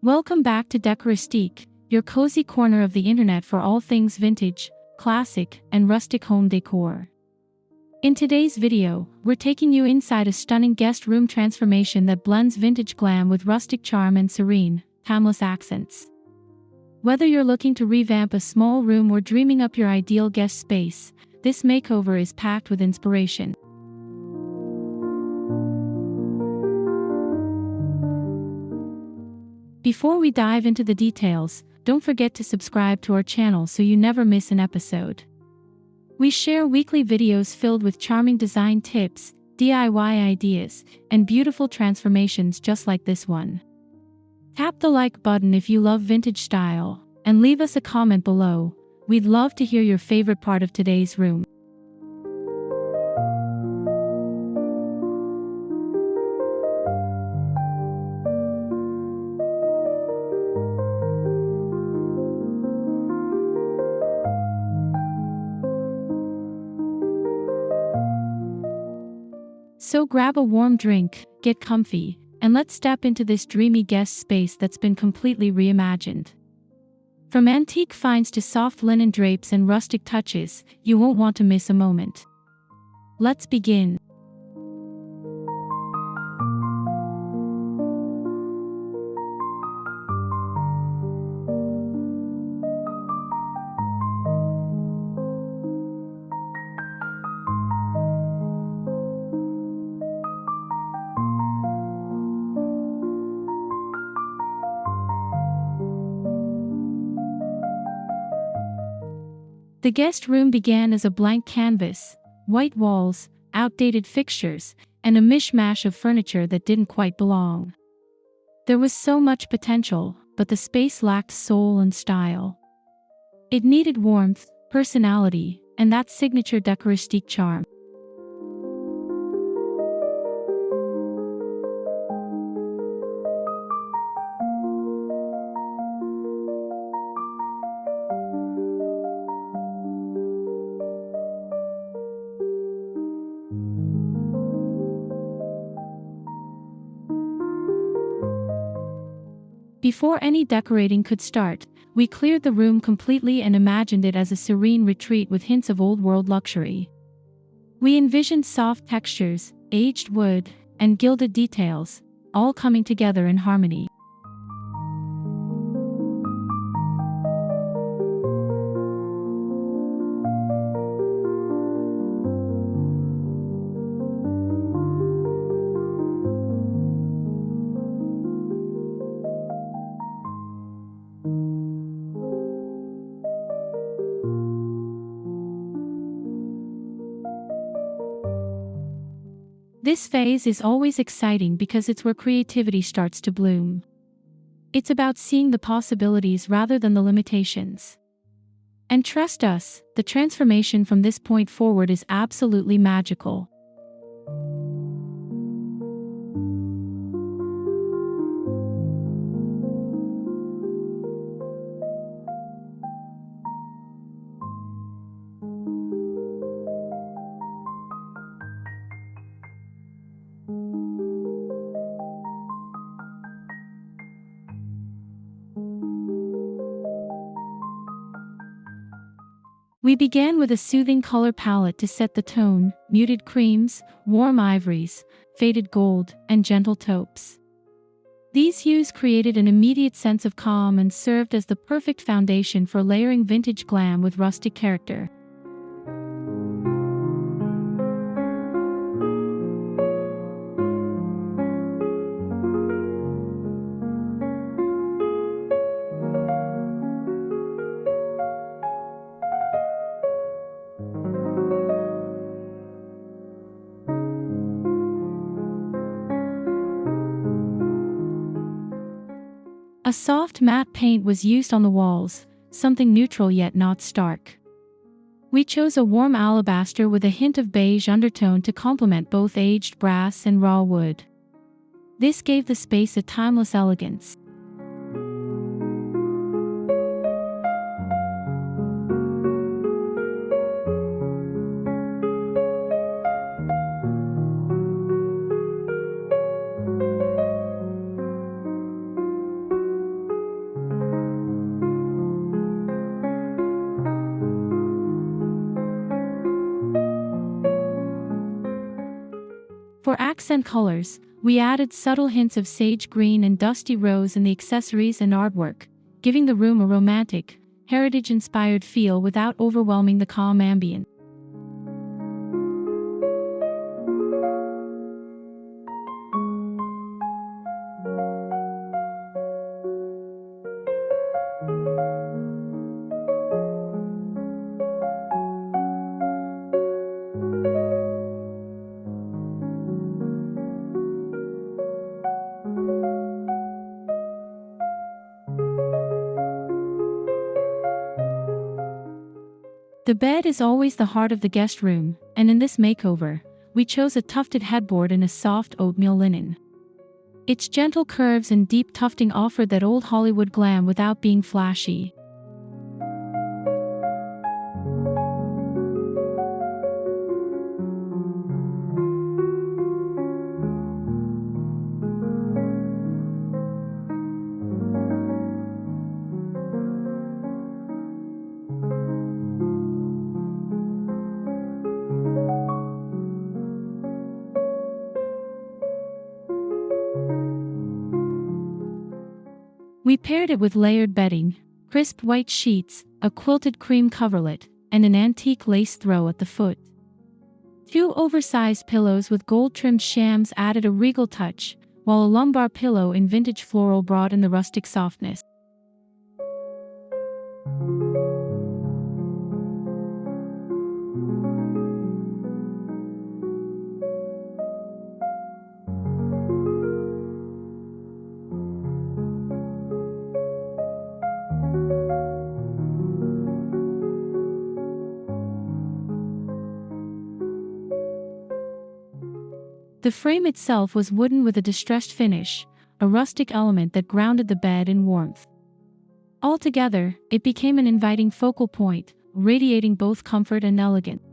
Welcome back to Decoristique, your cozy corner of the internet for all things vintage, classic, and rustic home decor. In today's video, we're taking you inside a stunning guest room transformation that blends vintage glam with rustic charm and serene, timeless accents. Whether you're looking to revamp a small room or dreaming up your ideal guest space, this makeover is packed with inspiration. Before we dive into the details, don't forget to subscribe to our channel so you never miss an episode. We share weekly videos filled with charming design tips, DIY ideas, and beautiful transformations just like this one. Tap the like button if you love vintage style, and leave us a comment below. We'd love to hear your favorite part of today's room. So grab a warm drink, get comfy, and let's step into this dreamy guest space that's been completely reimagined. From antique finds to soft linen drapes and rustic touches, you won't want to miss a moment. Let's begin. The guest room began as a blank canvas, white walls, outdated fixtures, and a mishmash of furniture that didn't quite belong. There was so much potential, but the space lacked soul and style. It needed warmth, personality, and that signature Decoristique charm. Before any decorating could start, we cleared the room completely and imagined it as a serene retreat with hints of old-world luxury. We envisioned soft textures, aged wood, and gilded details, all coming together in harmony. This phase is always exciting because it's where creativity starts to bloom. It's about seeing the possibilities rather than the limitations. And trust us, the transformation from this point forward is absolutely magical. We began with a soothing color palette to set the tone: muted creams, warm ivories, faded gold, and gentle taupes. These hues created an immediate sense of calm and served as the perfect foundation for layering vintage glam with rustic character. A soft matte paint was used on the walls, something neutral yet not stark. We chose a warm alabaster with a hint of beige undertone to complement both aged brass and raw wood. This gave the space a timeless elegance. For accent colors, we added subtle hints of sage green and dusty rose in the accessories and artwork, giving the room a romantic, heritage-inspired feel without overwhelming the calm ambient. The bed is always the heart of the guest room, and in this makeover, we chose a tufted headboard in a soft oatmeal linen. Its gentle curves and deep tufting offered that old Hollywood glam without being flashy. We paired it with layered bedding, crisp white sheets, a quilted cream coverlet, and an antique lace throw at the foot. 2 oversized pillows with gold-trimmed shams added a regal touch, while a lumbar pillow in vintage floral brought in the rustic softness. The frame itself was wooden with a distressed finish, a rustic element that grounded the bed in warmth. Altogether, it became an inviting focal point, radiating both comfort and elegance.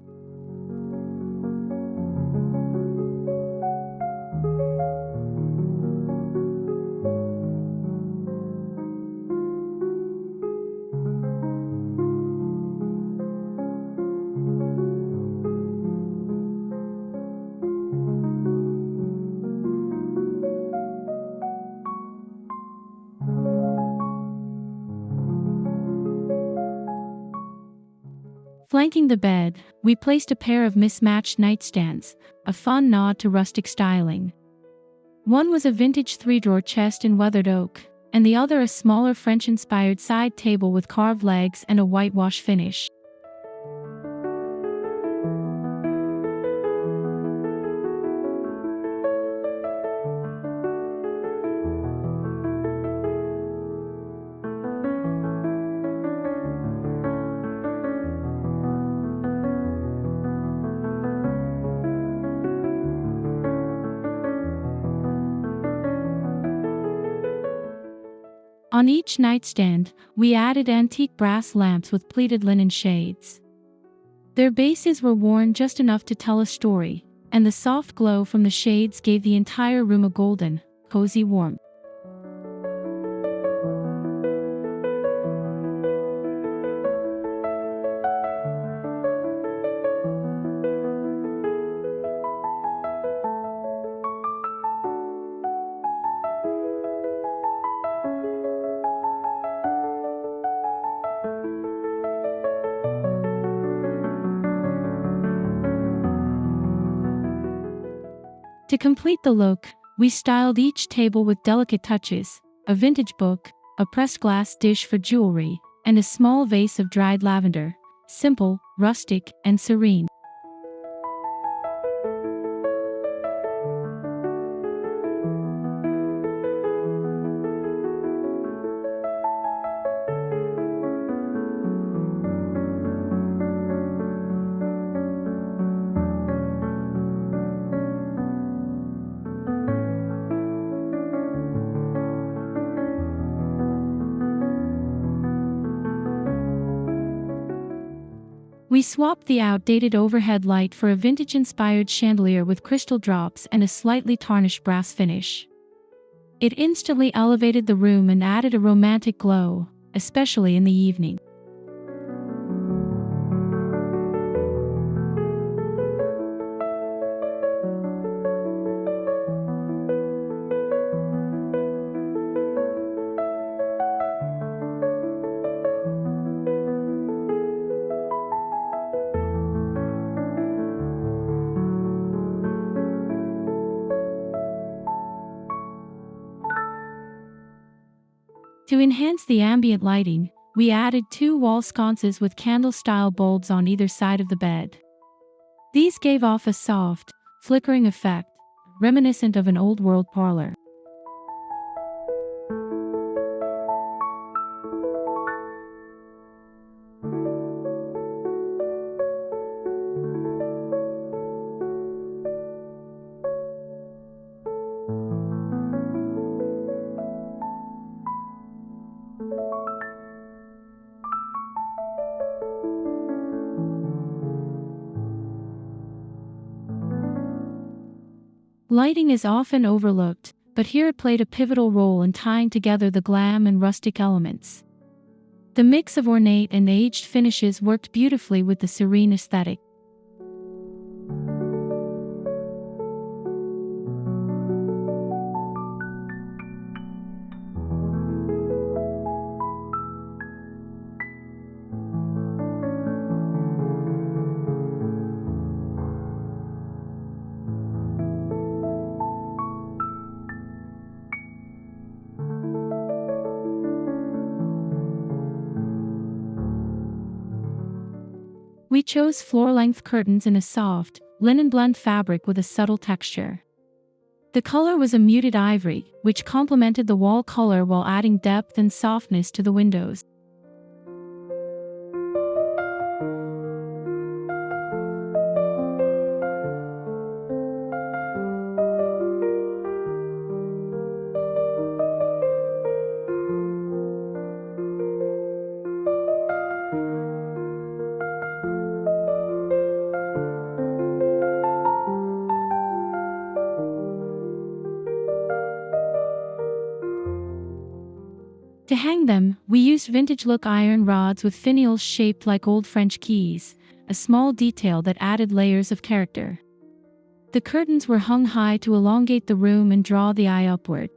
Flanking the bed, we placed a pair of mismatched nightstands, a fun nod to rustic styling. One was a vintage 3-drawer chest in weathered oak, and the other a smaller French-inspired side table with carved legs and a whitewash finish. On each nightstand, we added antique brass lamps with pleated linen shades. Their bases were worn just enough to tell a story, and the soft glow from the shades gave the entire room a golden, cozy warmth. To complete the look, we styled each table with delicate touches, a vintage book, a pressed glass dish for jewelry, and a small vase of dried lavender, simple, rustic, and serene. We swapped the outdated overhead light for a vintage-inspired chandelier with crystal drops and a slightly tarnished brass finish. It instantly elevated the room and added a romantic glow, especially in the evening. To enhance the ambient lighting, we added 2 wall sconces with candle-style bulbs on either side of the bed. These gave off a soft, flickering effect, reminiscent of an old-world parlor. Lighting is often overlooked, but here it played a pivotal role in tying together the glam and rustic elements. The mix of ornate and aged finishes worked beautifully with the serene aesthetic. We chose floor-length curtains in a soft, linen blend fabric with a subtle texture. The color was a muted ivory, which complemented the wall color while adding depth and softness to the windows. To hang them, we used vintage-look iron rods with finials shaped like old French keys, a small detail that added layers of character. The curtains were hung high to elongate the room and draw the eye upward.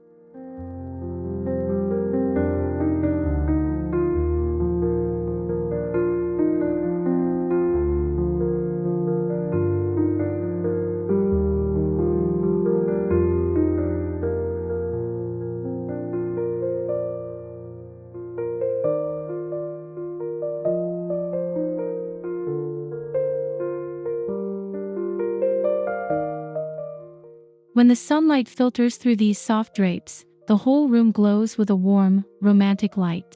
When the sunlight filters through these soft drapes, the whole room glows with a warm, romantic light.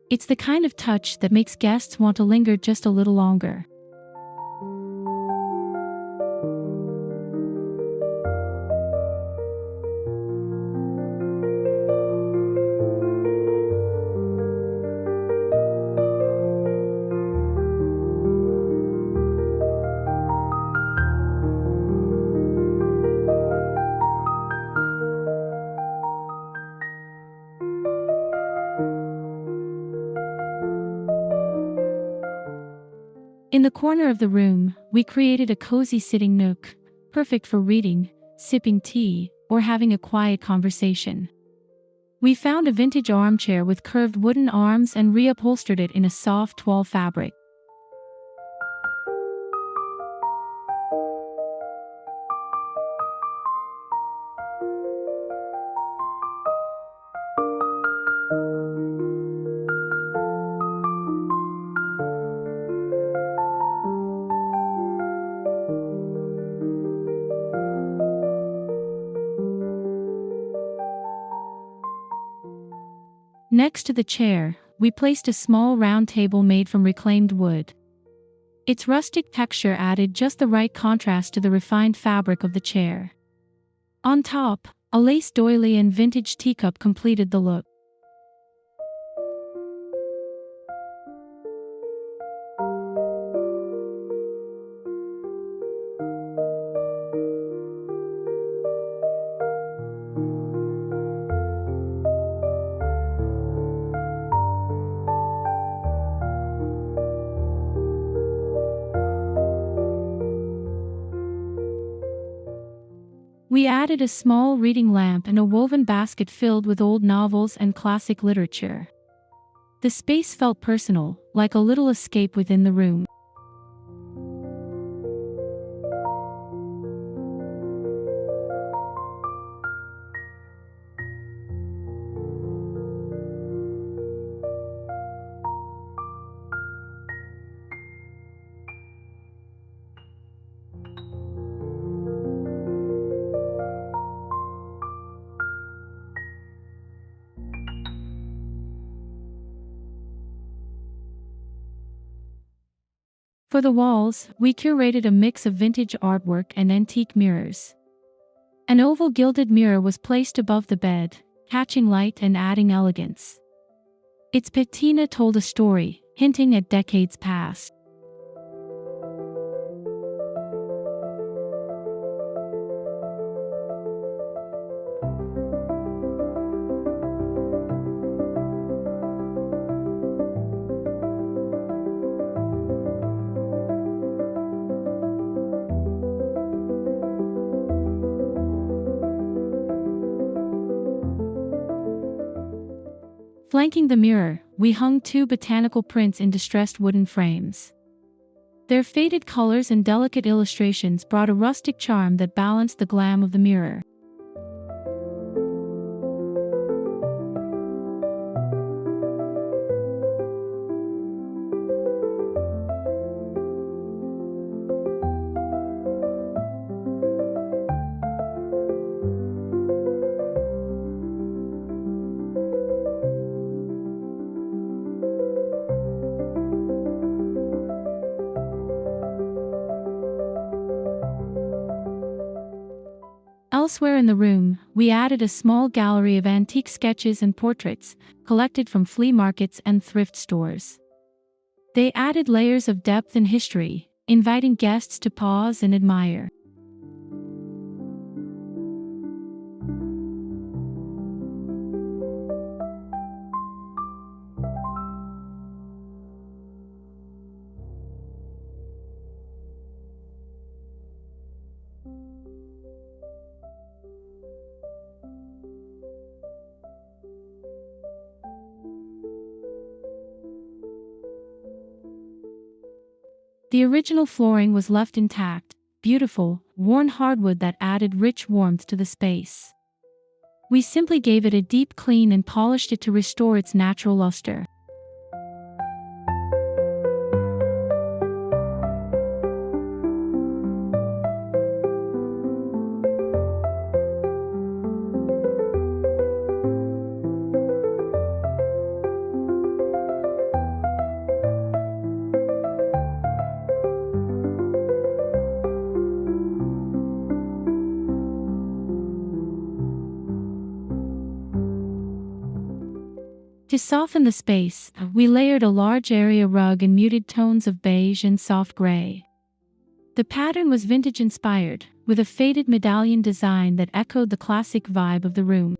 It's the kind of touch that makes guests want to linger just a little longer. In the corner of the room, we created a cozy sitting nook, perfect for reading, sipping tea, or having a quiet conversation. We found a vintage armchair with curved wooden arms and reupholstered it in a soft wall fabric. Next to the chair, we placed a small round table made from reclaimed wood. Its rustic texture added just the right contrast to the refined fabric of the chair. On top, a lace doily and vintage teacup completed the look. We added a small reading lamp and a woven basket filled with old novels and classic literature. The space felt personal, like a little escape within the room. For the walls, we curated a mix of vintage artwork and antique mirrors. An oval gilded mirror was placed above the bed, catching light and adding elegance. Its patina told a story, hinting at decades past. Flanking the mirror, we hung two botanical prints in distressed wooden frames. Their faded colors and delicate illustrations brought a rustic charm that balanced the glam of the mirror. Elsewhere in the room, we added a small gallery of antique sketches and portraits, collected from flea markets and thrift stores. They added layers of depth and history, inviting guests to pause and admire. The original flooring was left intact, beautiful, worn hardwood that added rich warmth to the space. We simply gave it a deep clean and polished it to restore its natural luster. To soften the space, we layered a large area rug in muted tones of beige and soft gray. The pattern was vintage-inspired, with a faded medallion design that echoed the classic vibe of the room.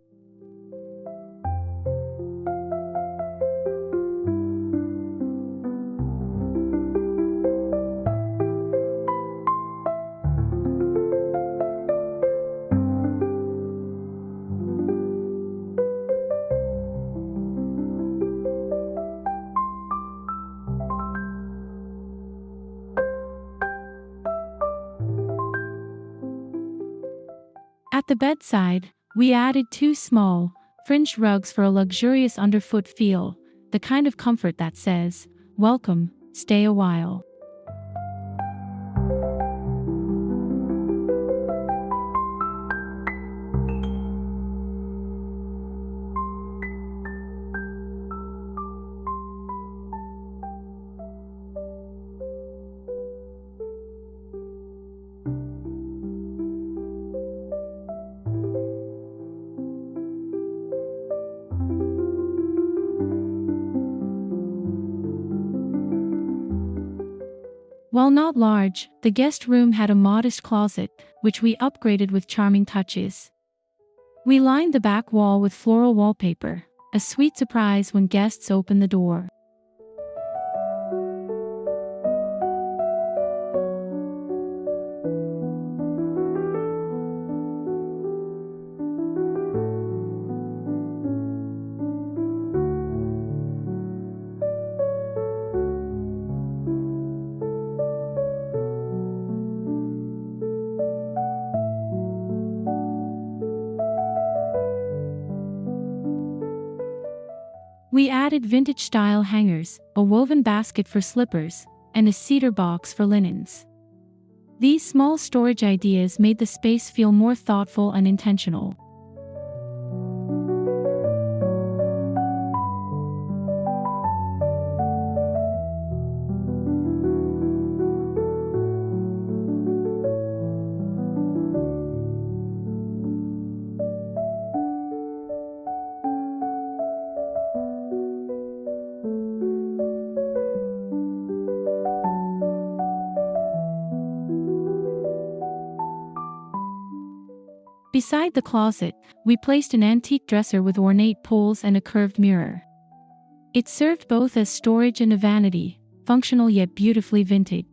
At the bedside, we added two small, fringed rugs for a luxurious underfoot feel, the kind of comfort that says, "Welcome, stay a while." While not large, the guest room had a modest closet, which we upgraded with charming touches. We lined the back wall with floral wallpaper, a sweet surprise when guests opened the door. We added vintage-style hangers, a woven basket for slippers, and a cedar box for linens. These small storage ideas made the space feel more thoughtful and intentional. Beside the closet, we placed an antique dresser with ornate pulls and a curved mirror. It served both as storage and a vanity, functional yet beautifully vintage.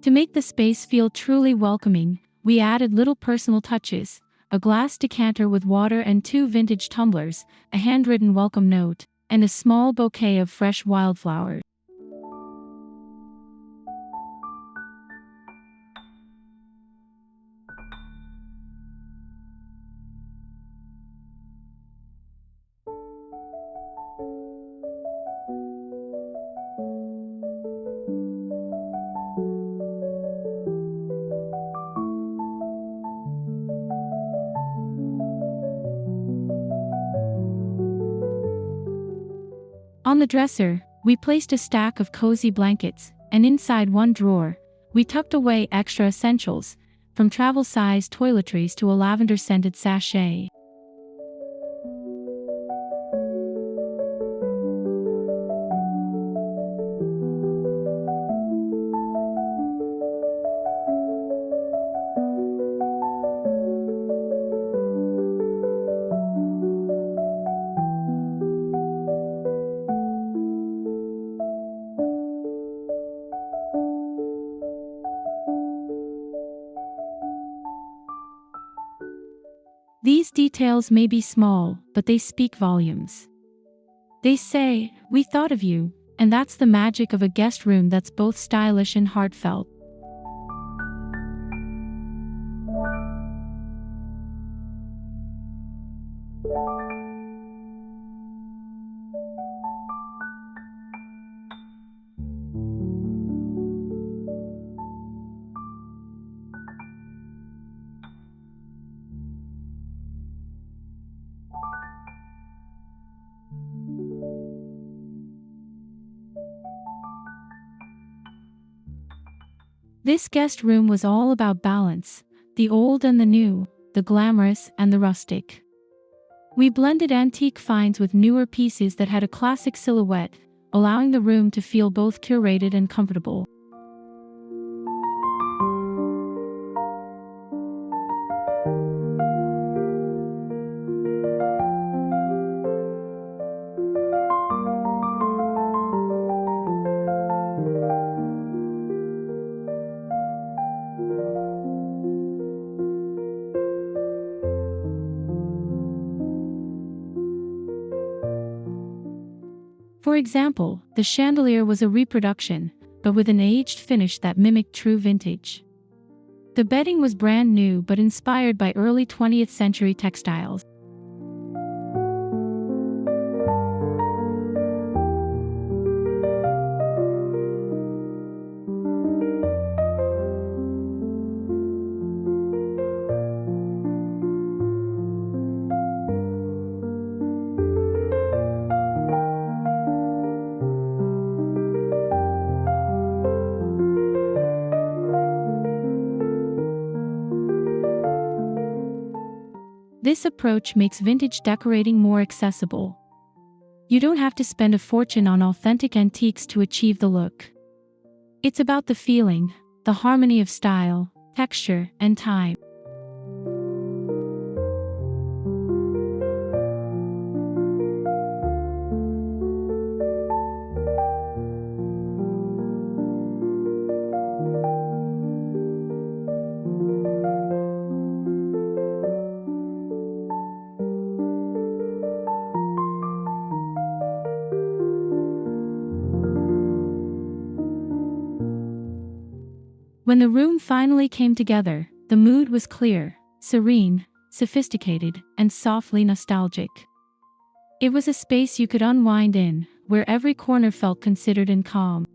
To make the space feel truly welcoming, we added little personal touches, a glass decanter with water and 2 vintage tumblers, a handwritten welcome note, and a small bouquet of fresh wildflowers. On the dresser, we placed a stack of cozy blankets, and inside one drawer, we tucked away extra essentials, from travel-sized toiletries to a lavender-scented sachet. These details may be small, but they speak volumes. They say, "We thought of you," and that's the magic of a guest room that's both stylish and heartfelt. This guest room was all about balance, the old and the new, the glamorous and the rustic. We blended antique finds with newer pieces that had a classic silhouette, allowing the room to feel both curated and comfortable. For example, the chandelier was a reproduction, but with an aged finish that mimicked true vintage. The bedding was brand new but inspired by early 20th century textiles. This approach makes vintage decorating more accessible. You don't have to spend a fortune on authentic antiques to achieve the look. It's about the feeling, the harmony of style, texture, and time. When the room finally came together, the mood was clear, serene, sophisticated, and softly nostalgic. It was a space you could unwind in, where every corner felt considered and calm.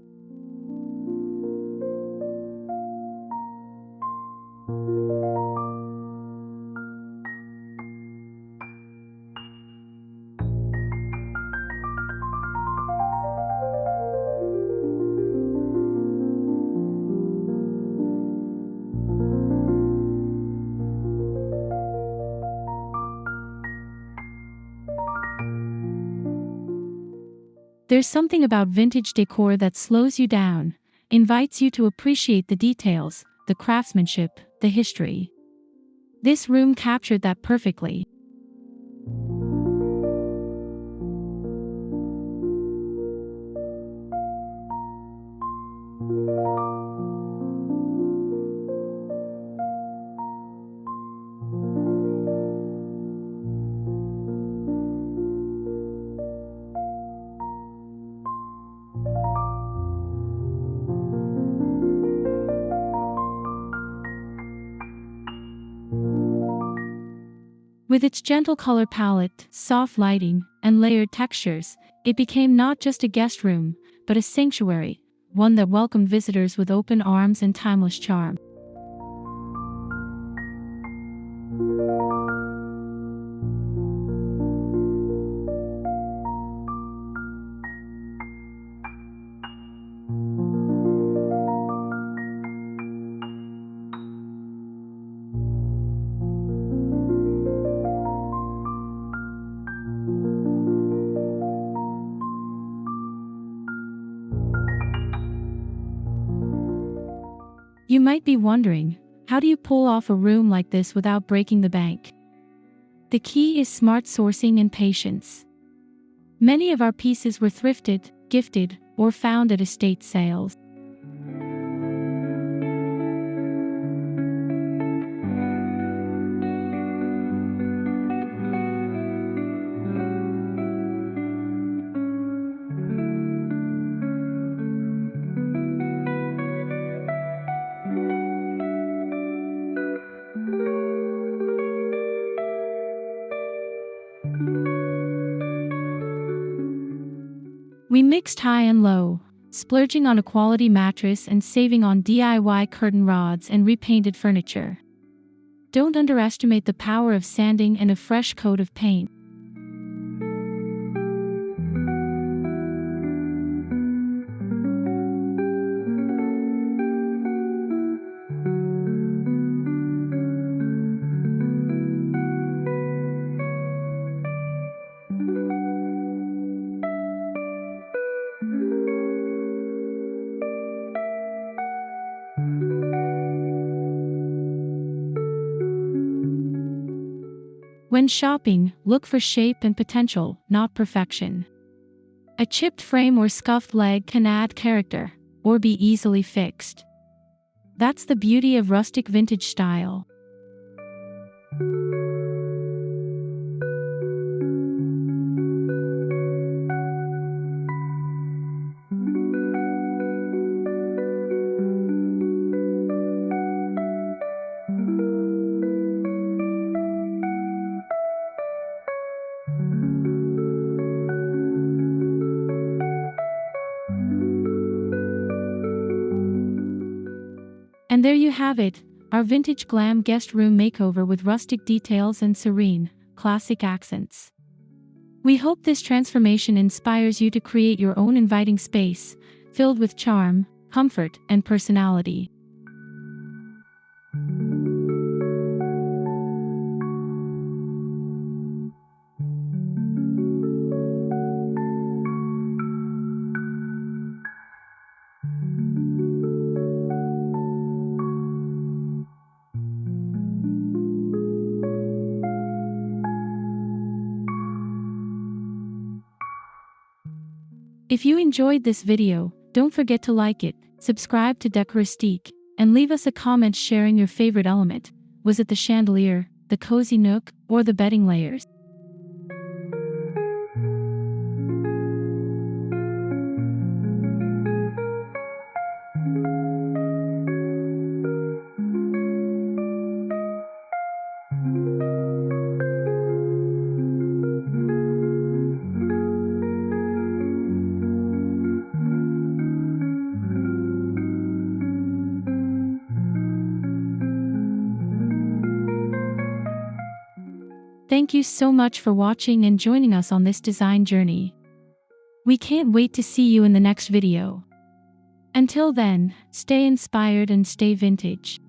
There's something about vintage decor that slows you down, invites you to appreciate the details, the craftsmanship, the history. This room captured that perfectly. With its gentle color palette, soft lighting, and layered textures, it became not just a guest room, but a sanctuary, one that welcomed visitors with open arms and timeless charm. You might be wondering, how do you pull off a room like this without breaking the bank? The key is smart sourcing and patience. Many of our pieces were thrifted, gifted, or found at estate sales. We mixed high and low, splurging on a quality mattress and saving on DIY curtain rods and repainted furniture. Don't underestimate the power of sanding and a fresh coat of paint. When shopping, look for shape and potential, not perfection. A chipped frame or scuffed leg can add character, or be easily fixed. That's the beauty of rustic vintage style. And there you have it, our Vintage Glam guest room makeover with rustic details and serene, classic accents. We hope this transformation inspires you to create your own inviting space, filled with charm, comfort, and personality. If you enjoyed this video, don't forget to like it, subscribe to Decoristique, and leave us a comment sharing your favorite element. Was it the chandelier, the cozy nook, or the bedding layers? Thank you so much for watching and joining us on this design journey. We can't wait to see you in the next video. Until then, stay inspired and stay vintage.